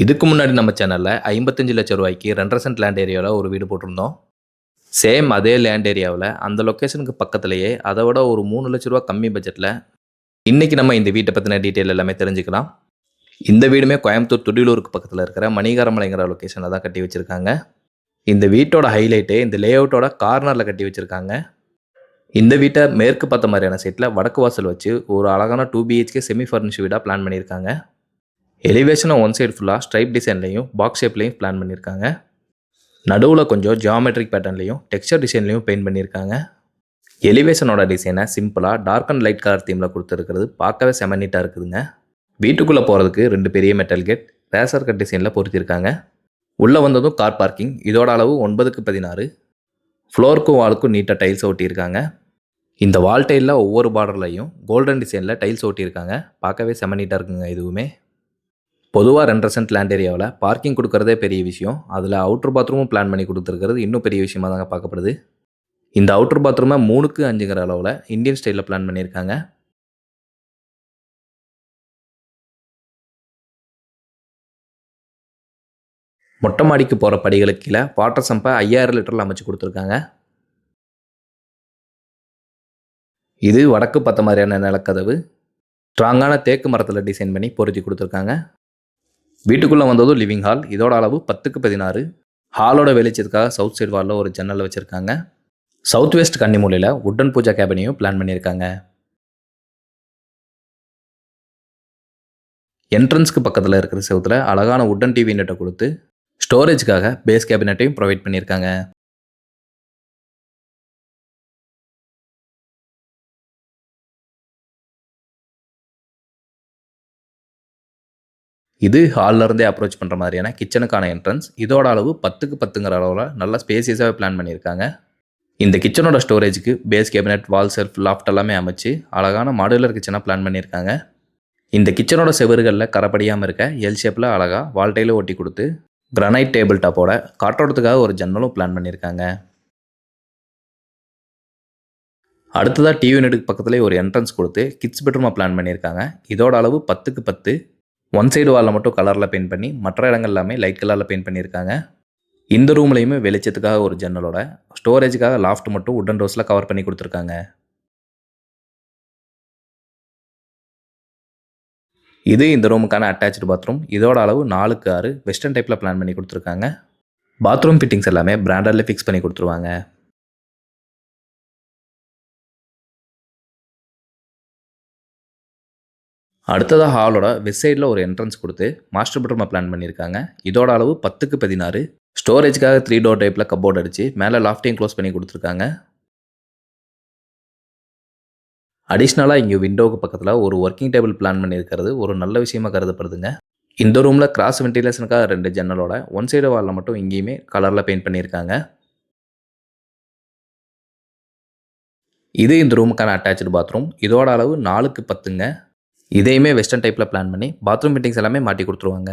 இதுக்கு முன்னாடி நம்ம சேனலில் 55 லட்சம் ரூபாய்க்கு 2.5 சென்ட் லேண்ட் ஏரியாவில் ஒரு வீடு போட்டிருந்தோம். சேம் அதே லேண்ட் ஏரியாவில் அந்த லொக்கேஷனுக்கு பக்கத்துலேயே அதை விட ஒரு 3 லட்ச ரூபா கம்மி பட்ஜெட்டில் இன்றைக்கி நம்ம இந்த வீட்டை பற்றின டீட்டெயில் எல்லாமே தெரிஞ்சுக்கலாம். இந்த வீடுமே கோயம்புத்தூர் துடிலூருக்கு பக்கத்தில் இருக்கிற மணிகாரமலைங்கிற லொக்கேஷனில் தான் கட்டி வச்சுருக்காங்க. இந்த வீட்டோட ஹைலைட்டே இந்த லே அவுட்டோட கார்னரில் கட்டி வச்சுருக்காங்க. இந்த வீட்டை மேற்கு பார்த்த மாதிரியான சைட்டில் வடக்கு வாசல் வச்சு ஒரு அழகான 2 BHK செமி ஃபர்னிஷ் வீடாக பிளான் பண்ணியிருக்காங்க. எலிவேஷனை ஒன் சைடு ஃபுல்லாக ஸ்ட்ரைப் டிசைன்லையும் பாக்ஸ் ஷேப்லையும் பிளான் பண்ணியிருக்காங்க. நடுவில் கொஞ்சம் ஜியாமெட்ரிக் பேட்டர்ன்லையும் டெக்ஸ்சர் டிசைன்லையும் பெயிண்ட் பண்ணியிருக்காங்க. எலிவேஷனோட டிசைனை சிம்பிளாக டார்க் அண்ட் லைட் கலர் தீமில் கொடுத்துருக்கிறது பார்க்கவே செம நீட்டாக இருக்குதுங்க. வீட்டுக்குள்ளே போகிறதுக்கு 2 பெரிய மெட்டல் கேட் ரேசர் கட் டிசைனில் பொருத்தியிருக்காங்க. உள்ளே வந்ததும் கார் பார்க்கிங். இதோட அளவு 9x16. ஃப்ளோருக்கும் வாலுக்கும் நீட்டாக டைல்ஸ் ஒட்டியிருக்காங்க. இந்த வால் டைலில் ஒவ்வொரு பார்டர்லையும் கோல்டன் டிசைனில் டைல்ஸ் ஒட்டியிருக்காங்க. பார்க்கவே செம நீட்டாக இருக்குங்க. இதுவுமே பொதுவாக 2.5 சென்ட் லேண்ட் ஏரியாவில் பார்க்கிங் கொடுக்குறதே பெரிய விஷயம். அதில் அவுட்டர் பாத்ரூமும் பிளான் பண்ணி கொடுத்துருக்கிறது இன்னும் பெரிய விஷயமாக தாங்க பார்க்கப்படுது. இந்த அவுட்டர் பாத்ரூமை 3x5 அளவில் இந்தியன் ஸ்டைலில் பிளான் பண்ணியிருக்காங்க. மொட்டை மாடிக்கு போகிற படிகளுக்கு கீழே வாட்டர் சம்பை 5000 லிட்டரில் அமைச்சு கொடுத்துருக்காங்க. இது வடக்கு பார்த்த மாதிரியான நிலக்கதவு. ஸ்ட்ராங்கான தேக்கு மரத்தில் டிசைன் பண்ணி பொருத்தி கொடுத்துருக்காங்க. வீட்டுக்குள்ளே வந்ததும் லிவிங் ஹால். இதோட அளவு 10x16. ஹாலோட வெளிச்சத்துக்காக சவுத் சைடு வாலில் ஒரு ஜன்னல் வச்சுருக்காங்க. சவுத் வெஸ்ட் கன்னி மூலையில் உட்டன் பூஜா கேபினையும் பிளான் பண்ணியிருக்காங்க. என்ட்ரன்ஸ்க்கு பக்கத்தில் இருக்கிற செவத்தில் அழகான உட்டன் டிவி யூனிட்டை கொடுத்து ஸ்டோரேஜுக்காக பேஸ் கேபினட்டையும் ப்ரொவைட் பண்ணியிருக்காங்க. இது ஹாலில் அப்ரோச் பண்ணுற மாதிரியான கிச்சனுக்கான என்ட்ரன்ஸ். இதோட அளவு 10x10 அளவில் நல்லா ஸ்பேசியஸாகவே பிளான் பண்ணியிருக்காங்க. இந்த கிச்சனோட ஸ்டோரேஜுக்கு பேஸ் கேபினட் வால் செல்ஃப் லாஃப்ட் எல்லாமே அமைச்சு அழகான மாடுலர் கிச்சனாக பிளான் பண்ணியிருக்காங்க. இந்த கிச்சனோட செவறுகளில் கரப்படியாமல் இருக்க எல் ஷேப்பில் அழகாக வால் டைலும் ஒட்டி கொடுத்து கிரானைட் டேபிள் டாப்போட காற்றோட்டத்துக்காக ஒரு ஜன்னலும் பிளான் பண்ணியிருக்காங்க. அடுத்ததாக டிவி யூனிட்டுக்கு பக்கத்துலேயே ஒரு என்ட்ரன்ஸ் கொடுத்து கிட்ஸ் பெட்ரூமாக பிளான் பண்ணியிருக்காங்க. இதோட அளவு 10x10. ஒன் சைடு வாலில் மட்டும் கலரில் பெயிண்ட் பண்ணி மற்ற இடங்கள் எல்லாமே லைட் கலரில் பெயிண்ட் பண்ணியிருக்காங்க. இந்த ரூம்லையுமே வெளிச்சத்துக்காக ஒரு ஜன்னலோட ஸ்டோரேஜுக்காக லாஃப்ட் மட்டும் உட்டன் டோர்ஸில் கவர் பண்ணி கொடுத்துருக்காங்க. இது இந்த ரூமுக்கான அட்டாச்சு பாத்ரூம். இதோட அளவு 4x6 வெஸ்டர்ன் டைப்பில் பிளான் பண்ணி கொடுத்துருக்காங்க. பாத்ரூம் ஃபிட்டிங்ஸ் எல்லாமே பிராண்டட்லேயே ஃபிக்ஸ் பண்ணி கொடுத்துருவாங்க. அடுத்ததாக ஹாலோட வெஸ்ட் சைடில் ஒரு என்ட்ரன்ஸ் கொடுத்து மாஸ்டர் பெட்ரூமை பிளான் பண்ணியிருக்காங்க. இதோட அளவு 10x16. ஸ்டோரேஜுக்காக 3 டோர் டைப்பில் கப்போர்ட் அடித்து மேலே லாஃப்டையும் க்ளோஸ் பண்ணி கொடுத்துருக்காங்க. அடிஷ்னலாக இங்கே விண்டோவுக்கு பக்கத்தில் ஒரு ஒர்க்கிங் டேபிள் பிளான் பண்ணியிருக்கிறது ஒரு நல்ல விஷயமாக கருதப்படுதுங்க. இந்த ரூமில் கிராஸ் வென்டிலேஷனுக்காக 2 ஜன்னலோட ஒன் சைடு வாலில் மட்டும் இங்கேயுமே கலரில் பெயிண்ட் பண்ணியிருக்காங்க. இது இந்த ரூமுக்கான அட்டாச்சு பாத்ரூம். இதோட அளவு 4x10. இதையுமே வெஸ்டர்ன் டைப்பில் பிளான் பண்ணி பாத்ரூம் ஃபிட்டிங்ஸ் எல்லாமே மாட்டி கொடுத்துருவாங்க.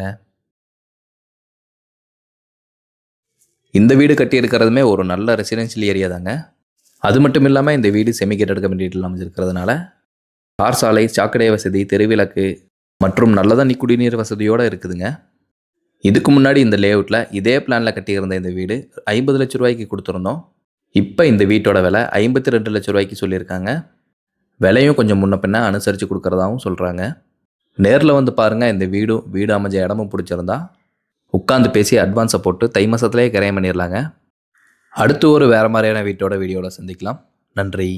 இந்த வீடு கட்டி இருக்கிறதுமே ஒரு நல்ல ரெசிடென்ஷியல் ஏரியா தாங்க. அது மட்டும் இல்லாமல் இந்த வீடு செமி கேட்டட் கம்யூனிட்டியில் அமைஞ்சிருக்கிறதுனால கார் சாலை, சாக்கடை வசதி, தெருவிளக்கு மற்றும் நல்ல தண்ணி குடிநீர் வசதியோடு இருக்குதுங்க. இதுக்கு முன்னாடி இந்த லேஅவுட்டில் இதே பிளானில் கட்டியிருந்த இந்த வீடு 50 லட்ச ரூபாய்க்கு கொடுத்துருந்தோம். இப்போ இந்த வீட்டோட விலை 52 லட்ச ரூபாய்க்கு சொல்லியிருக்காங்க. விலையும் கொஞ்சம் முன்ன பின்ன அனுசரித்து கொடுக்குறதாகவும் சொல்கிறாங்க. நேரில் வந்து பாருங்கள். இந்த வீடு அமைஞ்ச இடமும் பிடிச்சிருந்தா உட்காந்து பேசி அட்வான்ஸை போட்டு தை மாதத்துலேயே கிரையம் பண்ணிடலாங்க. அடுத்து ஒரு வேறு மாதிரியான வீட்டோட வீடியோவில் சந்திக்கலாம். நன்றி.